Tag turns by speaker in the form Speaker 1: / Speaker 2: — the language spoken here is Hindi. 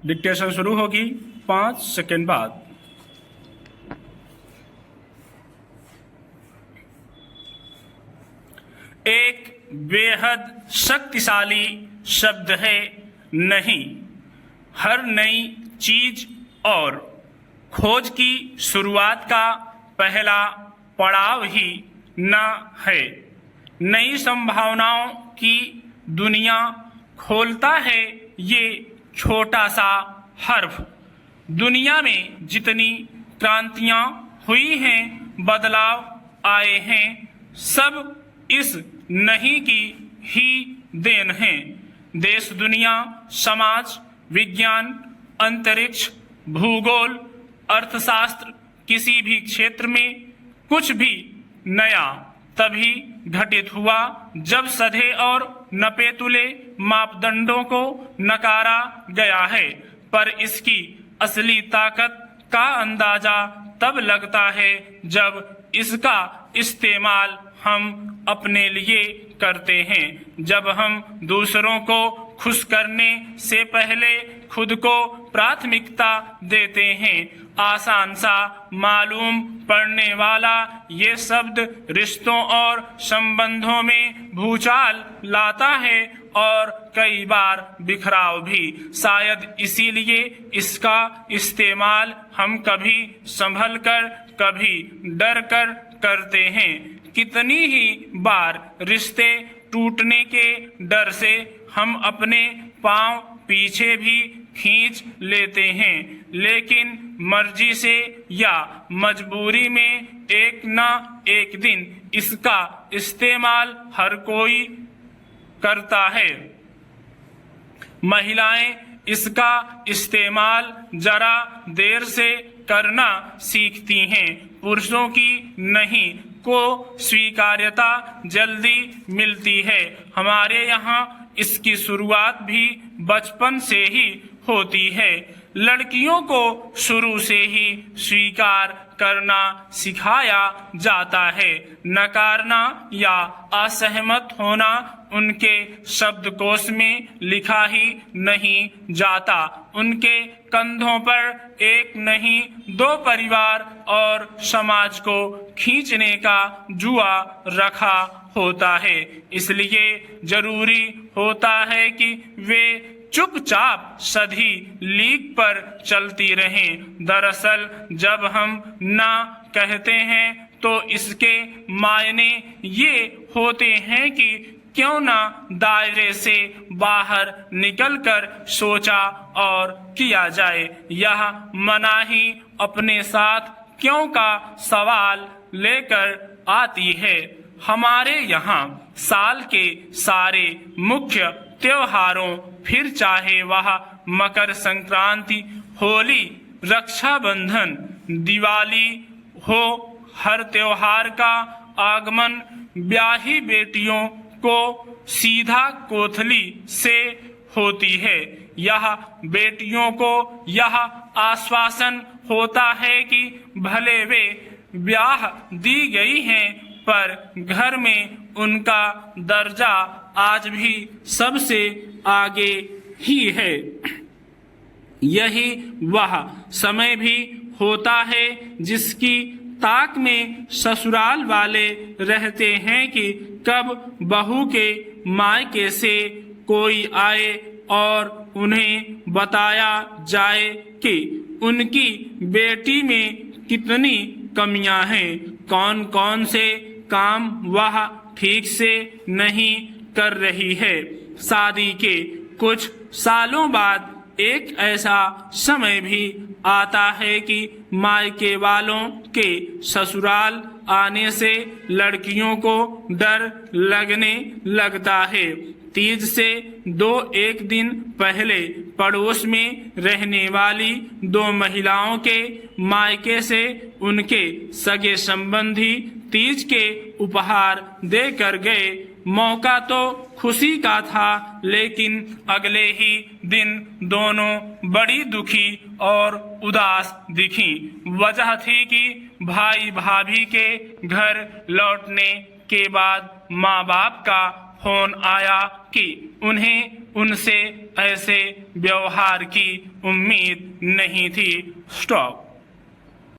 Speaker 1: डिक्टेशन शुरू होगी 5 सेकंड बाद। एक बेहद शक्तिशाली शब्द है नहीं। हर नई चीज और खोज की शुरुआत का पहला पड़ाव ही न है। नई संभावनाओं की दुनिया खोलता है ये छोटा सा हर्फ। दुनिया में जितनी क्रांतियां हुई हैं, बदलाव आए हैं, सब इस नहीं की ही देन है। देश, दुनिया, समाज, विज्ञान, अंतरिक्ष, भूगोल, अर्थशास्त्र, किसी भी क्षेत्र में कुछ भी नया तभी घटित हुआ जब सधे और नपे तुले मापदंडों को नकारा गया है। पर इसकी असली ताकत का अंदाजा तब लगता है जब इसका इस्तेमाल हम अपने लिए करते हैं। जब हम दूसरों को खुश करने से पहले खुद को प्राथमिकता देते हैं। आसान सा मालूम पड़ने वाला ये शब्द रिश्तों और संबंधों में भूचाल लाता है और कई बार बिखराव भी। शायद इसीलिए इसका इस्तेमाल हम कभी संभल कर, कभी डर कर करते हैं। कितनी ही बार रिश्ते टूटने के डर से हम अपने पांव पीछे भी खींच लेते हैं, लेकिन मर्जी से या मजबूरी में एक न एक दिन इसका इस्तेमाल हर कोई करता है। महिलाएं इसका इस्तेमाल जरा देर से करना सीखती हैं। पुरुषों की नहीं को स्वीकार्यता जल्दी मिलती है। हमारे यहाँ इसकी शुरुआत भी बचपन से ही होती है। लड़कियों को शुरू से ही स्वीकार करना सिखाया जाता है। नकारना या असहमत होना उनके शब्दकोश में लिखा ही नहीं जाता। उनके कंधों पर एक नहीं, दो परिवार और समाज को खींचने का जुआ रखा होता है। इसलिए जरूरी होता है कि वे चुपचाप सधी लीक पर चलती रहें। दरअसल जब हम ना कहते हैं तो इसके मायने ये होते हैं कि क्यों ना दायरे से बाहर निकलकर सोचा और किया जाए। यह मनाही अपने साथ क्यों का सवाल लेकर आती है। हमारे यहाँ साल के सारे मुख्य त्योहारों, फिर चाहे वह मकर संक्रांति, होली, रक्षाबंधन, दिवाली हो, हर त्योहार का आगमन ब्याही बेटियों को सीधा कोथली से होती है। यह बेटियों को यह आश्वासन होता है कि भले वे ब्याह दी गई हैं, पर घर में उनका दर्जा आज भी सबसे आगे ही है। यही वह समय भी होता है जिसकी ताक में ससुराल वाले रहते हैं कि कब बहू के मायके से कोई आए और उन्हें बताया जाए कि उनकी बेटी में कितनी कमियां हैं, कौन कौन से काम वह ठीक से नहीं कर रही है। शादी के कुछ सालों बाद एक ऐसा समय भी आता है कि मायके वालों के ससुराल आने से लड़कियों को डर लगने लगता है। तीज से 2-1 दिन पहले पड़ोस में रहने वाली 2 महिलाओं के मायके से उनके सगे संबंधी तीज के उपहार देकर गए। मौका तो खुशी का था, लेकिन अगले ही दिन दोनों बड़ी दुखी और उदास दिखी। वजह थी कि भाई भाभी के घर लौटने के बाद माँ बाप का फोन आया कि उन्हें उनसे ऐसे व्यवहार की उम्मीद नहीं थी। स्टॉप।